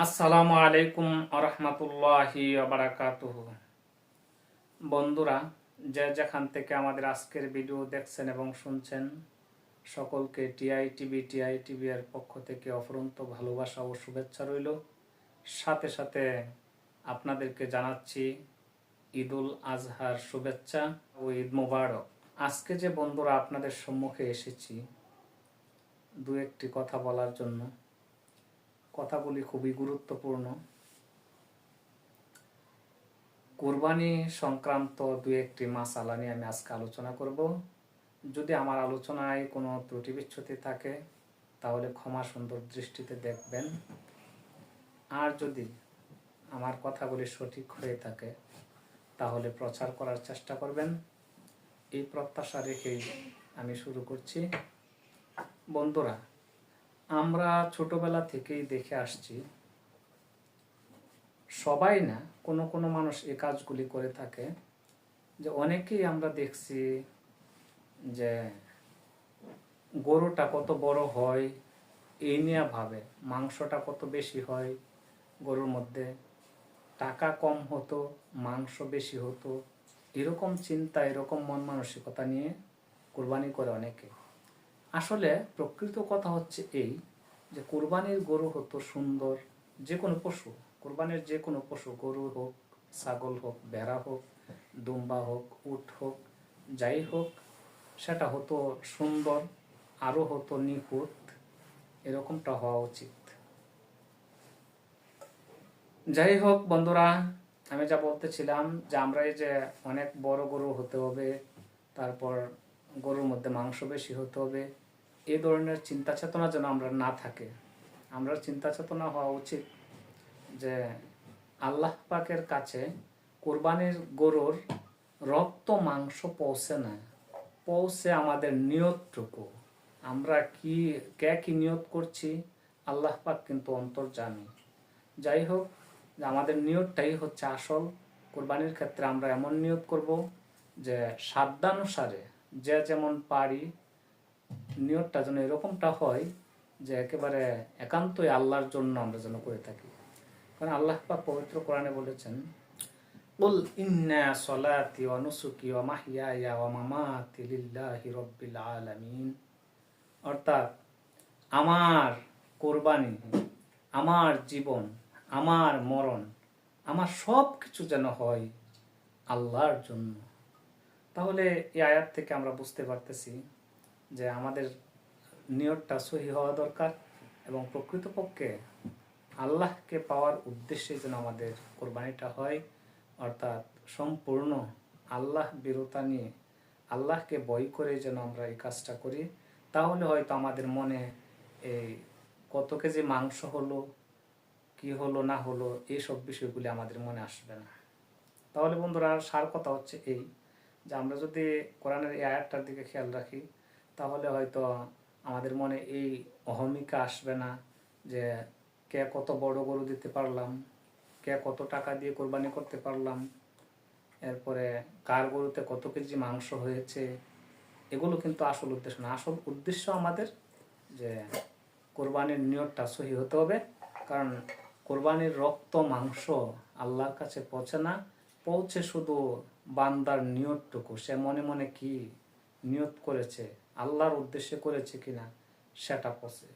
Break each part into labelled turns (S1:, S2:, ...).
S1: আসসালামু আলাইকুম আরহামাতুল্লাহি বারাকাতুহু। বন্ধুরা, যে যেখান থেকে আমাদের আজকের ভিডিও দেখছেন এবং শুনছেন, সকলকে টিআই টিভি এর পক্ষ থেকে অফুরন্ত ভালোবাসা ও শুভেচ্ছা রইল। সাথে সাথে আপনাদেরকে জানাচ্ছি ঈদুল আজহার শুভেচ্ছা ও ঈদ মোবারক। আজকে যে বন্ধুরা আপনাদের সম্মুখে এসেছি দু একটি কথা বলার জন্য, কথাগুলি খুবই গুরুত্বপূর্ণ। কুরবানি সংক্রান্ত দু একটি মাসালা নিয়ে আমি আজকে আলোচনা করব। যদি আমার আলোচনায় কোনো ত্রুটি বিচ্যুতি থাকে তাহলে ক্ষমা সুন্দর দৃষ্টিতে দেখবেন, আর যদি আমার কথাগুলি সঠিক হয়ে থাকে তাহলে প্রচার করার চেষ্টা করবেন। এই প্রত্যাশা রেখেই আমি শুরু করছি। বন্ধুরা, আমরা ছোটবেলা থেকেই দেখে আসছি, সবাই না, কোনো কোনো মানুষ এই কাজগুলি করে থাকে, যে অনেকেই আমরা দেখছি যে গরুটা কত বড় হয় এই নিয়ে ভাবে, মাংসটা কত বেশি হয়, গরুর মধ্যে টাকা কম হতো মাংস বেশি হতো, এরকম চিন্তা, এরকম মন মানসিকতা নিয়ে কুরবানি করে অনেকে। আসলে প্রকৃত কথা হচ্ছে এই, যে কুরবানির গরু হতো সুন্দর, যে কোনো পশু, কুরবানির যে কোনো পশু, গরু হোক, ছাগল হোক, ভেড়া হোক, দুম্বা হোক, উট হোক, যাই হোক, সেটা হতো সুন্দর, আরও হতো নিখুঁত, এরকমটা হওয়া উচিত। যাই হোক বন্ধুরা, আমি যা বলতেছিলাম, যে আমরা এই যে অনেক বড় গরু হতে হবে, তারপর গরুর মধ্যে মাংস বেশি হতে হবে, এই ধরনের চিন্তা চেতনা যেন আমরা না থাকে। আমরা চিন্তা চেতনা হওয়া উচিত যে আল্লাহ পাকের কাছে কোরবানির গরুর রক্ত মাংস পৌঁছে না, পৌঁছে আমাদের নিয়তটুকু। আমরা কি নিয়ত করছি আল্লাহ পাক কিন্তু অন্তর্জামী। যাই হোক, আমাদের নিয়তটাই হচ্ছে আসল। কোরবানির ক্ষেত্রে আমরা এমন নিয়ত করব যে সাধ্যানুসারে যে যেমন পারি, নিয়তটা যেন এরকমটা হয় যে একেবারে একান্তই আল্লাহর জন্য আমরা যেন করে থাকি। কারণ আল্লাহ পাক পবিত্র কোরআনে বলেছেন, কুল ইন্না সলাতি ওয়া নুসুকি ওয়া মাহইয়ায়া ওয়া মামাতি লিল্লাহি রাব্বিল আলামিন। অর্থাৎ আমার কোরবানি, আমার জীবন, আমার মরণ, আমার সব কিছু যেন হয় আল্লাহর জন্য। তাহলে এই আয়াত থেকে আমরা বুঝতে পারতেছি যে আমাদের নিয়তটা সহি হওয়া দরকার, এবং প্রকৃতপক্ষে আল্লাহকে পাওয়ার উদ্দেশ্যে যেন আমাদের কোরবানিটা হয়। অর্থাৎ সম্পূর্ণ আল্লাহ বিরতা নিয়ে, আল্লাহকে ভয় করে যেন আমরা এই কাজটা করি। তাহলে হয়তো আমাদের মনে এই কত কেজি মাংস হলো, কি হলো না হলো, এইসব বিষয়গুলি আমাদের মনে আসবে না। তাহলে বন্ধুরা, সার কথা হচ্ছে এই, যে আমরা যদি কোরআনের এই আয়াতটার দিকে খেয়াল রাখি তাহলে হয়তো আমাদের মনে এই অহমিকা আসবে না যে কে কত বড় গরু দিতে পারলাম, কে কত টাকা দিয়ে কোরবানি করতে পারলাম, এরপরে কার গরুতে কত কেজি মাংস হয়েছে। এগুলো কিন্তু আসল উদ্দেশ্য না। আসল উদ্দেশ্য আমাদের যে কোরবানির নিয়তটা সহি হতে হবে। কারণ কোরবানির রক্ত মাংস আল্লাহর কাছে পৌঁছে না, পৌঁছে শুধু বান্দার নিয়তটুকু, সে মনে মনে কি নিয়ত করেছে, আল্লাহর উদ্দেশ্যে করেছে কিনা সেটা পৌঁছে।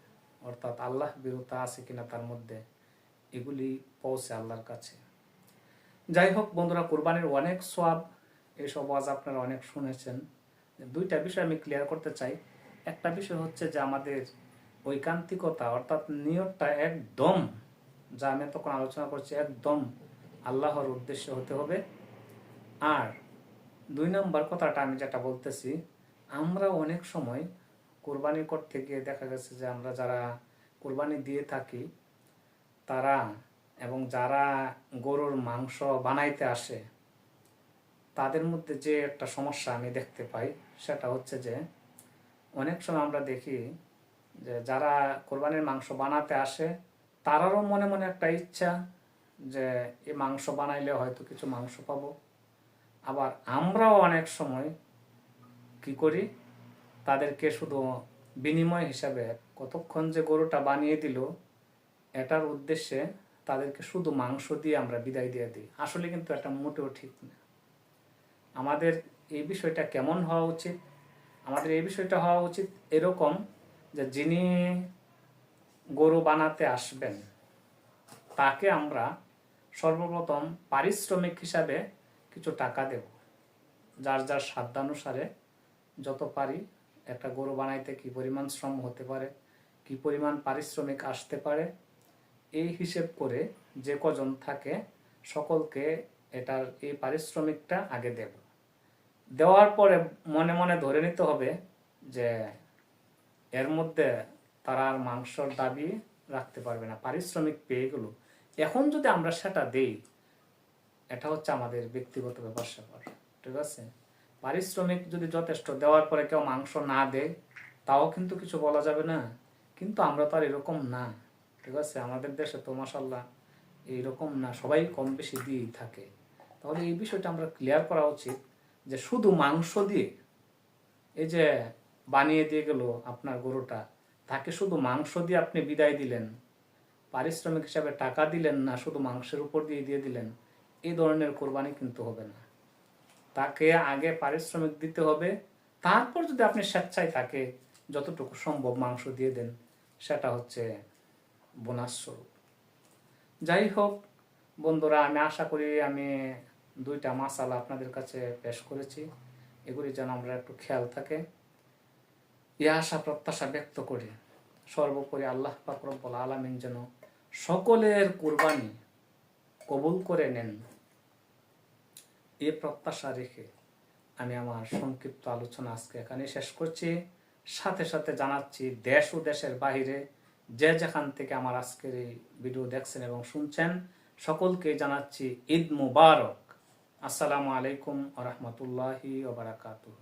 S1: অর্থাৎ আল্লাহ বিরতা আছে কিনা তার মধ্যে, এগুলি পৌঁছে আল্লাহর কাছে। যাই হোক বন্ধুরা, কোরবানির অনেক সওয়াব, এইসব ওয়াজ আপনারা অনেক শুনেছেন। দুইটা বিষয় আমি ক্লিয়ার করতে চাই। একটা বিষয় হচ্ছে যে আমাদের ঐকান্তিকতা, অর্থাৎ নিয়তটা একদম, যা আমি তখন আলোচনা করছি, একদম আল্লাহর উদ্দেশ্য হতে হবে। আর দুই নম্বর কথাটা আমি যেটা বলতেছি, আমরা অনেক সময় কোরবানি করতে গিয়ে দেখা গেছে যে আমরা যারা কোরবানি দিয়ে থাকি তারা, এবং যারা গরুর মাংস বানাইতে আসে, তাদের মধ্যে যে একটা সমস্যা আমি দেখতে পাই সেটা হচ্ছে যে অনেক সময় আমরা দেখি যে যারা কোরবানির মাংস বানাতে আসে তারারও মনে মনে একটা ইচ্ছা যে এই মাংস বানাইলে হয়তো কিছু মাংস পাবো। আবার আমরাও অনেক সময় কি করি, তাদেরকে শুধু বিনিময় হিসাবে কতক্ষণ যে গরুটা বানিয়ে দিল এটার উদ্দেশ্যে তাদেরকে শুধু মাংস দিয়ে আমরা বিদায় দিয়ে দিই, আসলে কিন্তু এটা মোটেও ঠিক না। আমাদের এই বিষয়টা কেমন হওয়া উচিত? আমাদের এই বিষয়টা হওয়া উচিত এরকম যে যিনি গরু বানাতে আসবেন তাকে আমরা সর্বপ্রথম পারিশ্রমিক হিসাবে কিছু টাকা দেব, যার যার সাধ্যানুসারে যত পারি। একটা গরু বানাইতে কি পরিমাণ শ্রম হতে পারে, কি পরিমাণ পারিশ্রমিক আসতে পারে, এই হিসেব করে যে কজন থাকে সকলকে এটার এই পারিশ্রমিকটা আগে দেব। দেওয়ার পরে মনে মনে ধরে নিতে হবে যে এর মধ্যে তারা আর মাংসর দাবি রাখতে পারবে না, পারিশ্রমিক পেয়ে গেল। এখন যদি আমরা সেটা দেই, এটা হচ্ছে আমাদের ব্যক্তিগত ব্যাপার স্যাপার, ঠিক আছে? পারিশ্রমিক যদি যথেষ্ট দেওয়ার পরে কেউ মাংস না দেয়, তাও কিন্তু কিছু বলা যাবে না। কিন্তু আমরা তো আর এরকম না, ঠিক আছে? আমাদের দেশে তো মাশাআল্লাহ এইরকম না, সবাই কম বেশি দিয়েই থাকে। তাহলে এই বিষয়টা আমরা ক্লিয়ার করা উচিত যে শুধু মাংস দিয়ে, এই যে বানিয়ে দিয়ে গেল আপনার গরুটা, তাকে শুধু মাংস দিয়ে আপনি বিদায় দিলেন, পারিশ্রমিক হিসাবে টাকা দিলেন না, শুধু মাংসের উপর দিয়ে দিলেন, এই ধরনের কোরবানি কিন্তু হবে না। তাকে আগে পারিশ্রমিক দিতে হবে, তারপর যদি আপনি স্বেচ্ছায় তাকে যতটুকু সম্ভব মাংস দিয়ে দেন, সেটা হচ্ছে বোনাস স্বরূপ। যাই হোক বন্ধুরা, আমি আশা করি আমি 2টা মাসালা আপনাদের কাছে পেশ করেছি, এগুলি যেন আমরা একটু খেয়াল থাকে, এই আশা প্রত্যাশা ব্যক্ত করি। সর্বোপরি আল্লাহ পাক রব্বুল আলামিন যেন সকলের কুরবানি কবুল করে নেন, এই প্রত্যাশা রেখে আমি আমার সংক্ষিপ্ত আলোচনা আজকে এখানে শেষ করছি। সাথে সাথে জানাচ্ছি দেশ ও দেশের বাহিরে যে যেখান থেকে আমার আজকের এই ভিডিও দেখছেন এবং শুনছেন, সকলকে জানাচ্ছি ঈদ মুবারক। আসসালামু আলাইকুম ওয়া রাহমাতুল্লাহি ওয়া বারাকাতুহু।